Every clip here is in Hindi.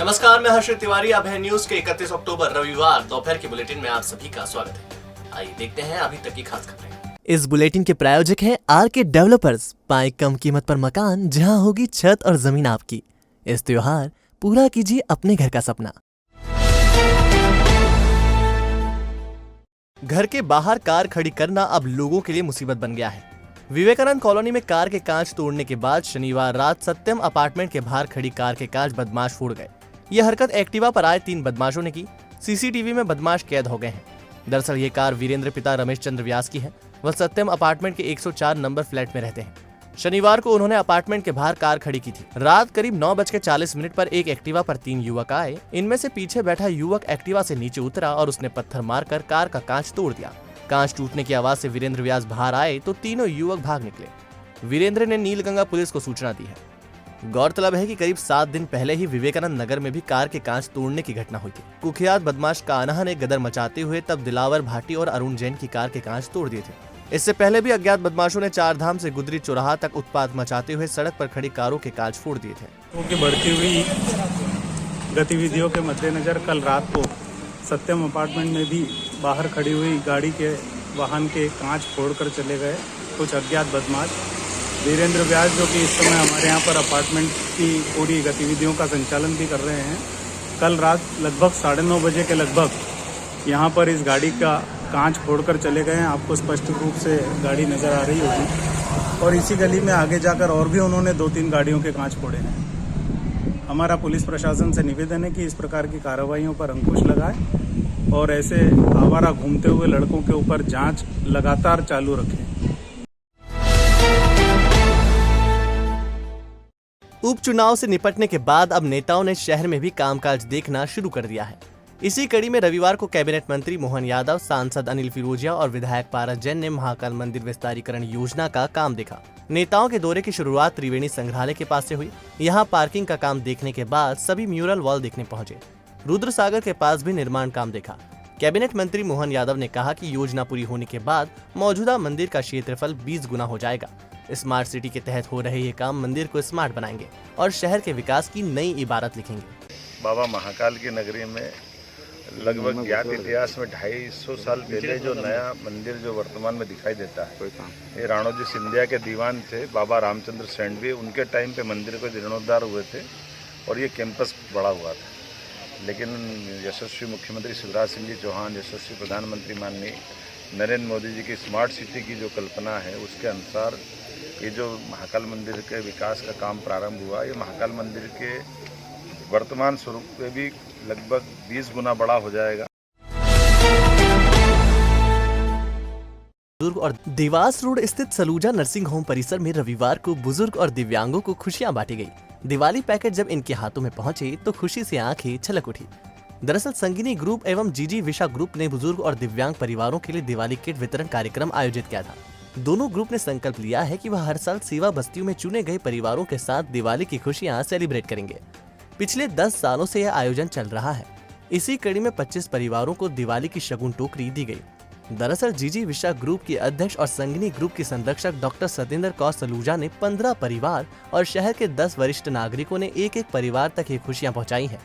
नमस्कार, मैं हर्षित तिवारी। अब है न्यूज के 31 अक्टूबर रविवार दोपहर के बुलेटिन में आप सभी का स्वागत है। आइए देखते हैं अभी तक की खास खबरें। इस बुलेटिन के प्रायोजक हैं आरके डेवलपर्स। पाए कम कीमत पर मकान, जहां होगी छत और जमीन आपकी। इस त्योहार पूरा कीजिए अपने घर का सपना। घर के बाहर कार खड़ी करना अब लोगों के लिए मुसीबत बन गया है। विवेकानंद कॉलोनी में कार के कांच तोड़ने के बाद शनिवार रात सत्यम अपार्टमेंट के बाहर खड़ी कार के कांच बदमाश फोड़ गए। यह हरकत एक्टिवा पर आए 3 बदमाशों ने की। सीसीटीवी में बदमाश कैद हो गए हैं। दरअसल ये कार वीरेंद्र पिता रमेश चंद्र व्यास की है। वह सत्यम अपार्टमेंट के 104 नंबर फ्लैट में रहते हैं। शनिवार को उन्होंने अपार्टमेंट के बाहर कार खड़ी की थी। रात करीब 9:40 पर एक एक्टिवा पर 3 युवक आए। इनमें से पीछे बैठा युवक एक्टिवा से नीचे उतरा और उसने पत्थर मारकर कार का कांच तोड़ दिया। कांच टूटने की आवाज से वीरेंद्र व्यास बाहर आए तो तीनों युवक भाग निकले। वीरेंद्र ने नीलगंगा पुलिस को सूचना दी है। गौरतलब है कि करीब 7 दिन पहले ही विवेकानंद नगर में भी कार के कांच तोड़ने की घटना हुई थी। कुख्यात बदमाश कान्हा ने गदर मचाते हुए तब दिलावर भाटी और अरुण जैन की कार के कांच तोड़ दिए थे। इससे पहले भी अज्ञात बदमाशों ने 4 धाम से गुदरी चौराहा तक उत्पात मचाते हुए सड़क पर खड़ी कारों के कांच फोड़ दिए थे। की बढ़ती हुई गतिविधियों के मद्देनजर कल रात को सत्यम अपार्टमेंट में भी बाहर खड़ी हुई गाड़ी के वाहन के कांच फोड़कर चले गए कुछ अज्ञात बदमाश। वीरेंद्र व्यास जो कि इस समय हमारे यहाँ पर अपार्टमेंट की पूरी गतिविधियों का संचालन भी कर रहे हैं, कल रात लगभग 9:30 बजे के लगभग यहाँ पर इस गाड़ी का कांच फोड़कर चले गए हैं। आपको स्पष्ट रूप से गाड़ी नज़र आ रही होगी। और इसी गली में आगे जाकर और भी उन्होंने 2-3 गाड़ियों के कांच फोड़े हैं। हमारा पुलिस प्रशासन से निवेदन है कि इस प्रकार की कार्रवाइयों पर अंकुश लगाए और ऐसे आवारा घूमते हुए लड़कों के ऊपर जांच लगातार चालू रखें। उपचुनाव से निपटने के बाद अब नेताओं ने शहर में भी कामकाज देखना शुरू कर दिया है। इसी कड़ी में रविवार को कैबिनेट मंत्री मोहन यादव, सांसद अनिल फिरोजिया और विधायक पारस जैन ने महाकाल मंदिर विस्तारीकरण योजना का काम देखा। नेताओं के दौरे की शुरुआत त्रिवेणी संग्रहालय के पास से हुई। यहाँ पार्किंग का काम देखने के बाद सभी म्यूरल वॉल देखने पहुंचे। रुद्र सागर के पास भी निर्माण काम देखा। कैबिनेट मंत्री मोहन यादव ने कहा कि योजना पूरी होने के बाद मौजूदा मंदिर का क्षेत्रफल 20 गुना हो जाएगा। स्मार्ट सिटी के तहत हो रहे ये काम मंदिर को स्मार्ट बनाएंगे और शहर के विकास की नई इबारत लिखेंगे। बाबा महाकाल की नगरी में लगभग ज्ञात इतिहास में 250 साल पहले जो नया मंदिर जो वर्तमान में दिखाई देता है, ये राणोजी सिंधिया के दीवान थे बाबा रामचंद्र सेंडवी, उनके टाइम पे मंदिर को जीर्णोद्धार हुए थे और ये कैंपस बड़ा हुआ था। लेकिन यशस्वी मुख्यमंत्री शिवराज सिंह जी चौहान, यशस्वी प्रधानमंत्री माननीय नरेंद्र मोदी जी की स्मार्ट सिटी की जो कल्पना है, उसके अनुसार ये जो महाकाल मंदिर के विकास का काम प्रारंभ हुआ, ये महाकाल मंदिर के वर्तमान स्वरूप में भी लगभग 20 गुना बड़ा हो जाएगा। बुजुर्ग और देवास रोड स्थित सलूजा नर्सिंग होम परिसर में रविवार को बुजुर्ग और दिव्यांगों को खुशियां बांटी गई। दिवाली पैकेट जब इनके हाथों में पहुंचे तो खुशी से आंखें छलक उठी। दरअसल संगिनी ग्रुप एवं जीजी विशा ग्रुप ने बुजुर्ग और दिव्यांग परिवारों के लिए दिवाली किट वितरण कार्यक्रम आयोजित किया था। दोनों ग्रुप ने संकल्प लिया है कि वह हर साल सेवा बस्तियों में चुने गए परिवारों के साथ दिवाली की खुशियां सेलिब्रेट करेंगे। पिछले 10 सालों से यह आयोजन चल रहा है। इसी कड़ी में 25 परिवारों को दिवाली की शगुन टोकरी दी गई। दरअसल जीजी विशा ग्रुप की अध्यक्ष और संगिनी ग्रुप की संरक्षक डॉक्टर सतेंद्र कौर सलूजा ने 15 परिवार और शहर के 10 वरिष्ठ नागरिकों ने एक परिवार तक ये खुशियां पहुंचाई हैं।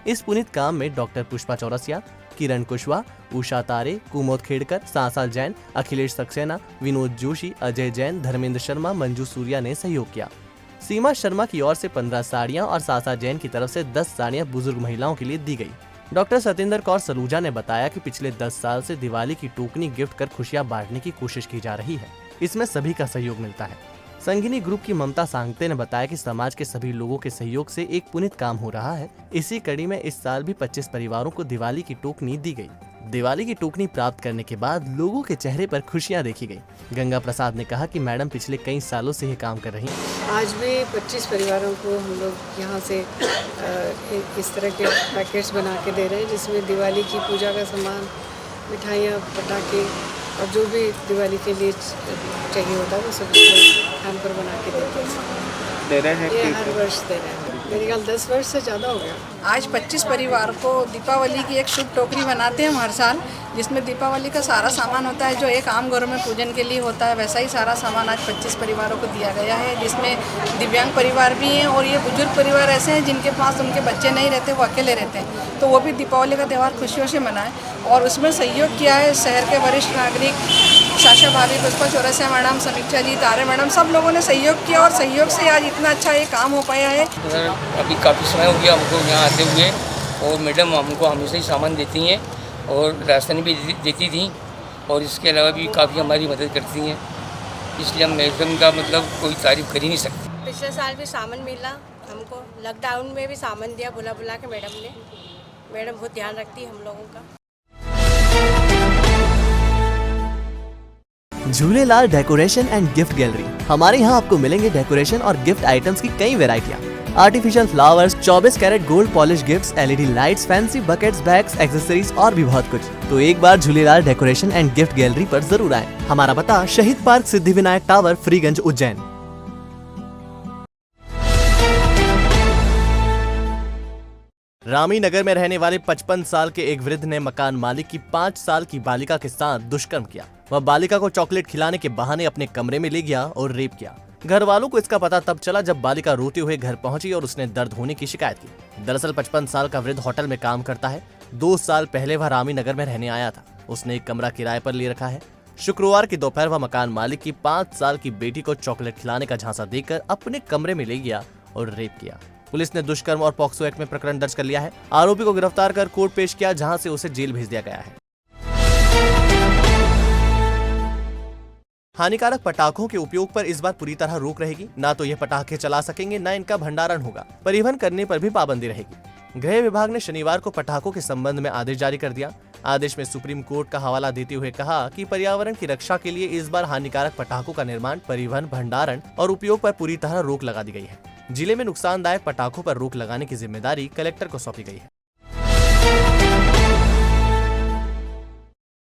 इस पुनीत काम में डॉक्टर पुष्पा चौरसिया, किरण कुशवाहा, उषा तारे, कुमोद खेड़कर, सांसाल जैन, अखिलेश सक्सेना, विनोद जोशी, अजय जैन, धर्मेंद्र शर्मा, मंजू सूर्या ने सहयोग किया। सीमा शर्मा की ओर से 15 साड़ियां और सासा जैन की तरफ से 10 साड़ियां बुजुर्ग महिलाओं के लिए दी गई। डॉक्टर सतेंद्र कौर सलूजा ने बताया कि पिछले 10 साल से दिवाली की टोकनी गिफ्ट कर खुशियां बांटने की कोशिश की जा रही है। इसमें सभी का सहयोग मिलता है। संगिनी ग्रुप की ममता सांगते ने बताया कि समाज के सभी लोगों के सहयोग से एक पुनीत काम हो रहा है। इसी कड़ी में इस साल भी 25 परिवारों को दिवाली की टोकनी दी गई। दिवाली की टोकनी प्राप्त करने के बाद लोगों के चेहरे पर खुशियां देखी गई। गंगा प्रसाद ने कहा कि मैडम पिछले कई सालों से ये काम कर रही हैं। आज भी 25 परिवारों को हम लोग यहाँ से इस तरह के पैकेट्स बना के दे रहे हैं, जिसमें दिवाली की पूजा का सामान, मिठाइयाँ, पटाखे और जो भी दिवाली के लिए चाहिए होता है वो सब हैम्पर बना के देते हैं। ये हर वर्ष दे रहे हैं। मेरे ख्याल 10 वर्ष से ज़्यादा हो गया। आज 25 परिवार को दीपावली की एक शुभ टोकरी बनाते हैं हम हर साल, जिसमें दीपावली का सारा सामान होता है जो एक आम घरों में पूजन के लिए होता है, वैसा ही सारा सामान आज 25 परिवारों को दिया गया है, जिसमें दिव्यांग परिवार भी हैं और ये बुजुर्ग परिवार ऐसे हैं जिनके पास उनके बच्चे नहीं रहते, वो अकेले रहते हैं, तो वो भी दीपावली का त्यौहार खुशियों से मनाएं। और उसमें सहयोग किया है शहर के वरिष्ठ नागरिक, साशा भाभी, पुष्पा चौरसिया मैडम, समीक्षा जी, तारे मैडम, सब लोगों ने सहयोग किया और सहयोग से आज इतना अच्छा ये काम हो पाया है। अभी काफ़ी समय हो गया हमको यहाँ आते हुए, और मैडम हमको हमेशा ही सामान देती हैं और राशन भी देती थी, और इसके अलावा भी काफ़ी हमारी मदद करती हैं, इसलिए हम मैडम का मतलब कोई तारीफ कर ही नहीं सकते। पिछले साल भी सामान मिला हमको, लॉकडाउन में भी सामान दिया बुला बुला के मैडम ने। मैडम बहुत ध्यान रखती है हम लोगों का। Jhulelal decoration and gift gallery. हमारे यहाँ आपको मिलेंगे डेकोरेशन और गिफ्ट आइटम्स की कई वैरायटियाँ, artificial flowers, 24 carat gold polish gifts, LED lights, fancy buckets, bags, accessories और भी बहुत कुछ। तो एक बार Jhulelal decoration and gift gallery पर जरूर आएं। हमारा पता शहीद पार्क, सिद्धिविनायक टावर, फ्रीगंज, उज्जैन। रामी नगर में रहने वाले 55 साल के एक वृद्ध ने मकान मालिक की 5 साल की बालिका के साथ दुष्कर्म किया। वह बालिका को चॉकलेट खिलाने के बहाने अपने कमरे में ले गया और रेप किया। घर वालों को इसका पता तब चला जब बालिका रोते हुए घर पहुंची और उसने दर्द होने की शिकायत की। दरअसल 55 साल का वृद्ध होटल में काम करता है। 2 साल पहले वह रामी नगर में रहने आया था। उसने एक कमरा किराए पर ले रखा है। शुक्रवार की दोपहर वह मकान मालिक की 5 साल की बेटी को चॉकलेट खिलाने का झांसा देकर अपने कमरे में ले गया और रेप किया। पुलिस ने दुष्कर्म और पॉक्सो एक्ट में प्रकरण दर्ज कर लिया है। आरोपी को गिरफ्तार कर कोर्ट पेश किया, जहां से उसे जेल भेज दिया गया है। हानिकारक पटाखों के उपयोग पर इस बार पूरी तरह रोक रहेगी। ना तो यह पटाखे चला सकेंगे, न इनका भंडारण होगा। परिवहन करने पर भी पाबंदी रहेगी। गृह विभाग ने शनिवार को पटाखों के संबंध में आदेश जारी कर दिया। आदेश में सुप्रीम कोर्ट का हवाला देते हुए कहा कि पर्यावरण की रक्षा के लिए इस बार हानिकारक पटाखों का निर्माण, परिवहन, भंडारण और उपयोग पर पूरी तरह रोक लगा दी गई है। जिले में नुकसानदायक पटाखों पर रोक लगाने की जिम्मेदारी कलेक्टर को सौंपी गई है।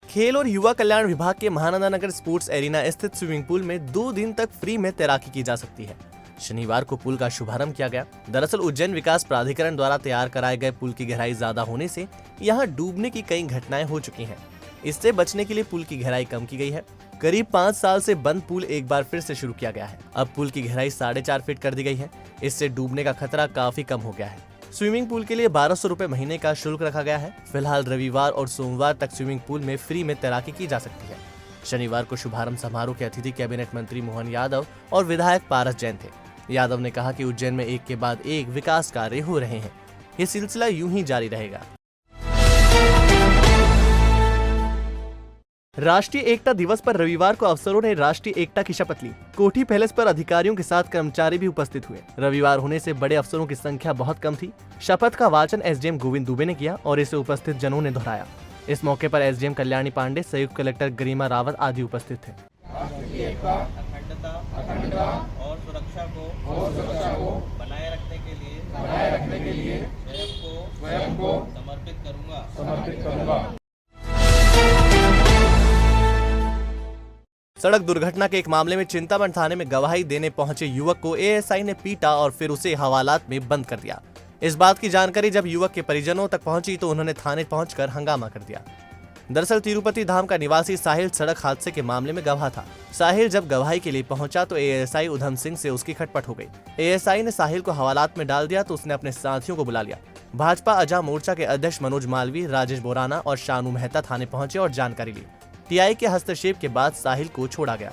खेल और युवा कल्याण विभाग के महानंदा नगर स्पोर्ट्स एरिना स्थित स्विमिंग पूल में 2 दिन तक फ्री में तैराकी की जा सकती है। शनिवार को पुल का शुभारंभ किया गया। दरअसल उज्जैन विकास प्राधिकरण द्वारा तैयार कराए गए पुल की गहराई ज्यादा होने से यहां डूबने की कई घटनाएं हो चुकी हैं। इससे बचने के लिए पुल की गहराई कम की गई है। करीब 5 साल से बंद पुल एक बार फिर से शुरू किया गया है। अब पुल की गहराई 4.5 फीट कर दी गई है। इससे डूबने का खतरा काफी कम हो गया है। स्विमिंग पूल के लिए 1200 रुपए महीने का शुल्क रखा गया है। फिलहाल रविवार और सोमवार तक स्विमिंग पूल में फ्री में तैराकी की जा सकती है। शनिवार को शुभारंभ समारोह के अतिथि कैबिनेट मंत्री मोहन यादव और विधायक पारस जैन थे। यादव ने कहा कि उज्जैन में एक के बाद एक विकास कार्य हो रहे हैं। ये सिलसिला यूं ही जारी रहेगा। राष्ट्रीय एकता दिवस पर रविवार को अफसरों ने राष्ट्रीय एकता की शपथ ली। कोठी पैलेस पर अधिकारियों के साथ कर्मचारी भी उपस्थित हुए। रविवार होने से बड़े अफसरों की संख्या बहुत कम थी। शपथ का वाचन एसडीएम गोविंद दुबे ने किया और इसे उपस्थित जनों ने दोहराया। इस मौके पर एसडीएम कल्याणी पांडे, संयुक्त कलेक्टर गरिमा रावत आदि उपस्थित थे। और सुरक्षा को बनाए रखने के लिए स्वयं को समर्पित करूंगा। सड़क दुर्घटना के एक मामले में चिंतामण थाने में गवाही देने पहुंचे युवक को एएसआई ने पीटा और फिर उसे हवालात में बंद कर दिया। इस बात की जानकारी जब युवक के परिजनों तक पहुंची तो उन्होंने थाने पहुंचकर हंगामा कर दिया। दरअसल तिरुपति धाम का निवासी साहिल सड़क हादसे के मामले में गवाह था। साहिल जब गवाही के लिए पहुंचा तो एएसआई उधम सिंह से उसकी खटपट हो गई। एएसआई ने साहिल को हवालात में डाल दिया तो उसने अपने साथियों को बुला लिया। भाजपा अजा मोर्चा के अध्यक्ष मनोज मालवी, राजेश बोराना और शानू मेहता थाने पहुंचे और जानकारी ली। टीआई के हस्तक्षेप के बाद साहिल को छोड़ा गया।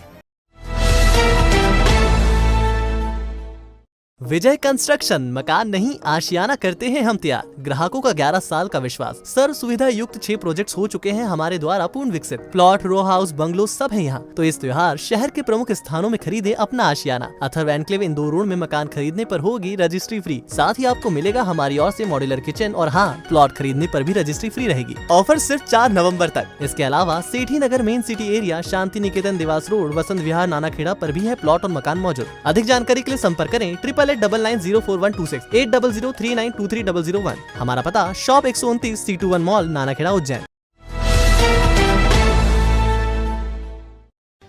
विजय कंस्ट्रक्शन, मकान नहीं आशियाना करते हैं हम तैयार। ग्राहकों का 11 साल का विश्वास। सर्व सुविधा युक्त 6 प्रोजेक्ट्स हो चुके हैं हमारे द्वारा पूर्ण विकसित। प्लॉट, रो हाउस, बंगलो सब है यहाँ। तो इस त्योहार शहर के प्रमुख स्थानों में खरीदे अपना आशियाना। अथर्व एनक्लेव इंदौर रोड में मकान खरीदने पर होगी रजिस्ट्री फ्री। साथ ही आपको मिलेगा हमारी ओर से मॉड्यूलर किचन और हाँ, प्लॉट खरीदने पर भी रजिस्ट्री फ्री रहेगी। ऑफर सिर्फ 4 नवम्बर तक। इसके अलावा सेठी नगर main city area, Shanti Niketan, Dewas road, Vasant Vihar, Nanakheda पर भी है प्लॉट और मकान मौजूद। अधिक जानकारी के लिए संपर्क करें 8899041126 8003923001। हमारा पता shop 129 C21 mall, Nanakheda, Ujjain.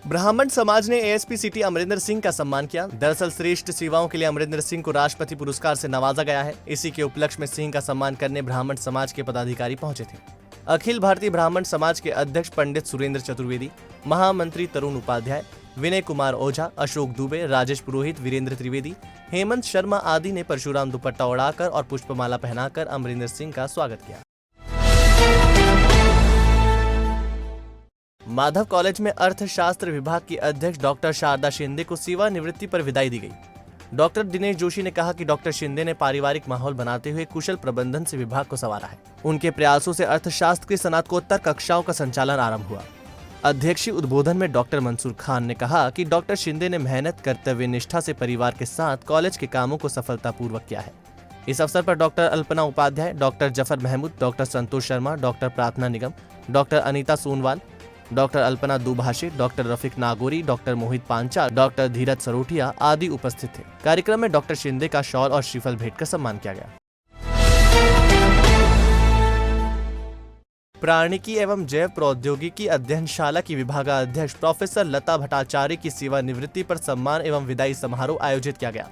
ब्राह्मण समाज ने एएसपी सिटी अमरिंदर सिंह का सम्मान किया। दरअसल श्रेष्ठ सेवाओं के लिए अमरिंदर सिंह को राष्ट्रपति पुरस्कार से नवाजा गया है। इसी के उपलक्ष्य में सिंह का सम्मान करने ब्राह्मण समाज के पदाधिकारी पहुंचे थे। अखिल भारतीय ब्राह्मण समाज के अध्यक्ष पंडित सुरेंद्र चतुर्वेदी, महामंत्री तरुण उपाध्याय, विनय कुमार ओझा, अशोक दुबे, राजेश पुरोहित, वीरेंद्र त्रिवेदी, हेमंत शर्मा आदि ने परशुराम दुपट्टा उड़ाकर और पुष्पमाला पहनाकर अमरिंदर सिंह का स्वागत किया। माधव कॉलेज में अर्थशास्त्र विभाग की अध्यक्ष डॉक्टर शारदा शिंदे को सेवानिवृत्ति पर विदाई दी गई। डॉक्टर दिनेश जोशी ने कहा कि डॉक्टर शिंदे ने पारिवारिक माहौल बनाते हुए कुशल प्रबंधन से विभाग को संवारा है। उनके प्रयासों से अर्थशास्त्र की स्नातकोत्तर कक्षाओं का संचालन आरंभ हुआ। अध्यक्षीय उद्बोधन में डॉक्टर मंसूर खान ने कहा कि डॉक्टर शिंदे ने मेहनत, कर्तव्य निष्ठा से परिवार के साथ कॉलेज के कामों को सफलतापूर्वक किया है। इस अवसर पर doctor Alpana Upadhyay, doctor Zafar Mahmood, doctor Santosh Sharma, doctor Prarthana Nigam, doctor Anita Sonwal, doctor Alpana Dubhashi, doctor Rafiq Nagori, doctor Mohit Panchal, doctor Dheeraj Sarotiya आदि उपस्थित थे। कार्यक्रम में डॉक्टर शिंदे का शॉल और श्रीफल भेंट कर सम्मान किया गया। प्राणिकी एवं जैव प्रौद्योगिकी अध्ययनशाला की विभागाध्यक्ष प्रोफेसर लता भट्टाचार्य की सेवानिवृत्ति पर सम्मान एवं विदाई समारोह आयोजित किया गया।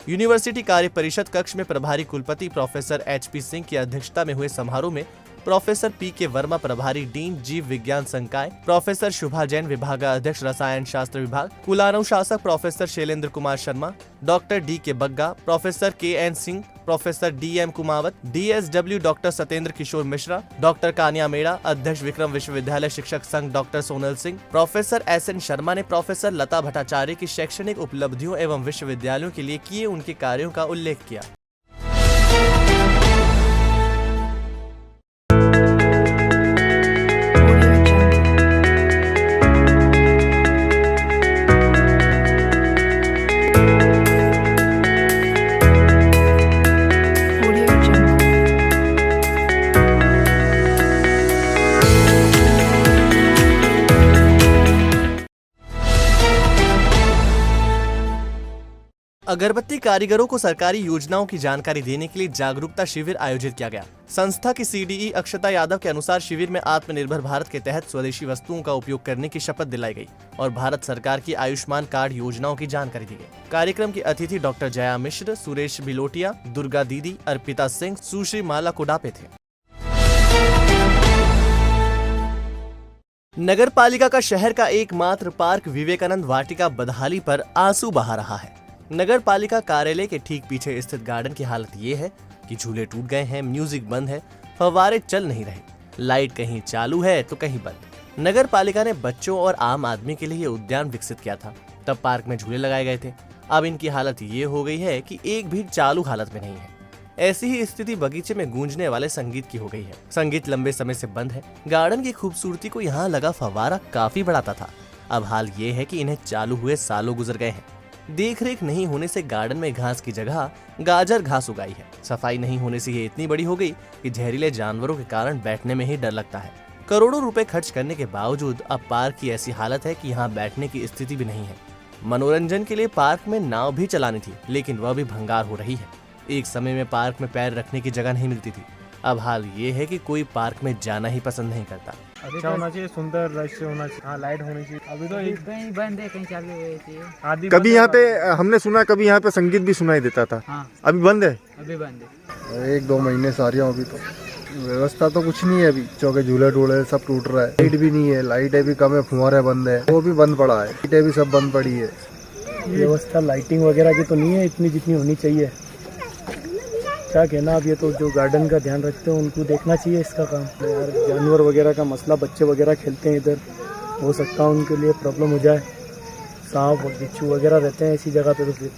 यूनिवर्सिटी कार्य परिषद कक्ष में प्रभारी कुलपति प्रोफेसर HP सिंह की अध्यक्षता में हुए समारोह में प्रोफेसर PK वर्मा प्रभारी डीन जीव विज्ञान संकाय, प्रोफेसर शुभा जैन विभागाध्यक्ष रसायन शास्त्र विभाग, कुलानुशासक professor Shailendra Kumar Sharma, doctor DK Bagga, professor KN Singh, professor DM Kumawat, DSW doctor Satyendra Kishore Mishra, doctor Kanya Meda, अध्यक्ष विक्रम विश्वविद्यालय शिक्षक संघ doctor Sonal Singh, professor SN Sharma ने प्रोफेसर लता भट्टाचार्य की शैक्षणिक उपलब्धियों एवं विश्वविद्यालयों के लिए किए उनके कार्यों का उल्लेख किया। अगरबत्ती कारीगरों को सरकारी योजनाओं की जानकारी देने के लिए जागरूकता शिविर आयोजित किया गया। संस्था की CDE अक्षता यादव के अनुसार शिविर में आत्मनिर्भर भारत के तहत स्वदेशी वस्तुओं का उपयोग करने की शपथ दिलाई गई और भारत सरकार की आयुष्मान कार्ड योजनाओं की जानकारी दी गई। कार्यक्रम की अतिथि डॉक्टर जया मिश्र, सुरेश बिलोटिया, दुर्गा दीदी, अर्पिता सिंह, सुश्री माला कोडापे थे। नगर पालिका का शहर का एकमात्र पार्क विवेकानंद वाटिका बदहाली पर आंसू बहा रहा है। नगर पालिका कार्यालय के ठीक पीछे स्थित गार्डन की हालत ये है कि झूले टूट गए हैं, म्यूजिक बंद है, फव्वारे चल नहीं रहे, लाइट कहीं चालू है तो कहीं बंद। नगर पालिका ने बच्चों और आम आदमी के लिए ये उद्यान विकसित किया था, तब पार्क में झूले लगाए गए थे। अब इनकी हालत ये हो गई है कि एक भी चालू हालत में नहीं है। ऐसी ही स्थिति बगीचे में गूंजने वाले संगीत की हो गई है। संगीत लंबे समय से बंद है। गार्डन की खूबसूरती को यहाँ लगा फव्वारा काफी बढ़ाता था। अब हाल ये है कि इन्हें चालू हुए सालों गुजर गए हैं। देखरेख नहीं होने से गार्डन में घास की जगह गाजर घास उगाई है। सफाई नहीं होने से ये इतनी बड़ी हो गई कि जहरीले जानवरों के कारण बैठने में ही डर लगता है। करोड़ों रुपए खर्च करने के बावजूद अब पार्क की ऐसी हालत है कि यहाँ बैठने की स्थिति भी नहीं है। मनोरंजन के लिए पार्क में नाव भी चलानी थी, लेकिन वह भी भंगार हो रही है। एक समय में पार्क में पैर रखने की जगह नहीं मिलती थी। अब हाल ये है कि कोई पार्क में जाना ही पसंद नहीं करता। अच्छा होना चाहिए, सुंदर दृश्य होना चाहिए, हाँ लाइट होनी चाहिए। अभी तो कहीं बंद है, कहीं चालू है। आदि कभी यहाँ पे हमने सुना, कभी यहाँ पे संगीत भी सुनाई देता था। हाँ। अभी बंद है। अभी बंद है। 1-2 महीने से आ रही हूँ। अभी तो व्यवस्था तो कुछ नहीं है। अभी चौके झूले टूले सब टूट रहा है। लाइट भी नहीं है, लाइटें भी कम है, फुहारे बंद है, वो भी बंद पड़ा है, लाइटें भी सब बंद पड़ी है। व्यवस्था लाइटिंग वगैरह की तो नहीं है इतनी जितनी होनी चाहिए। क्या कहना, अब ये तो जो गार्डन का ध्यान रखते हैं उनको देखना चाहिए इसका काम। यार जानवर वगैरह का मसला, बच्चे वगैरह खेलते हैं इधर, हो सकता है उनके लिए प्रॉब्लम हो जाए। सांप और बिच्छू वगैरह रहते हैं ऐसी जगह पे। तो फिर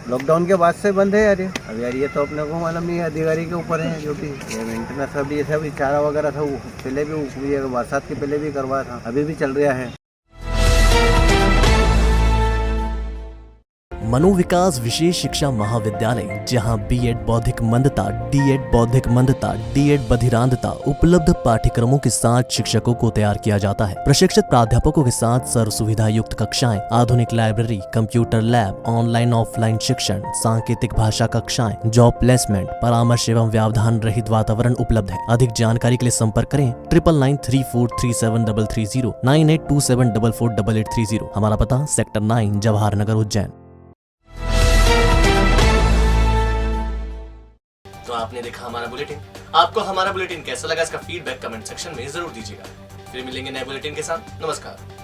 लॉकडाउन के बाद से बंद है यार ये। अब यार ये तो अपने को मालूम नहीं है, अधिकारी के ऊपर है जो भी मेंटेनेंस। अभी ये सब चारा वगैरह था वो पहले भी बरसात के पहले भी करवाया था, अभी भी चल रहा है। मनोविकास विशेष शिक्षा महाविद्यालय, जहां B.Ed बौद्धिक मंदता, D.Ed बौद्धिक मंदता, D.Ed बधिरांधता उपलब्ध पाठ्यक्रमों के साथ शिक्षकों को तैयार किया जाता है। प्रशिक्षित प्राध्यापकों के साथ सर्व सुविधा युक्त कक्षाएं, आधुनिक library, computer lab, online offline शिक्षण, सांकेतिक भाषा कक्षाएं, जॉब प्लेसमेंट, परामर्श एवं व्यवधान रहित वातावरण उपलब्ध है। अधिक जानकारी के लिए संपर्क करें 9993437330 9827448830। हमारा पता सेक्टर 9 जवाहर नगर उज्जैन। दोस्तों, आपने देखा हमारा बुलेटिन। आपको हमारा बुलेटिन कैसा लगा, इसका फीडबैक कमेंट सेक्शन में जरूर दीजिएगा। फिर मिलेंगे नए बुलेटिन के साथ। नमस्कार।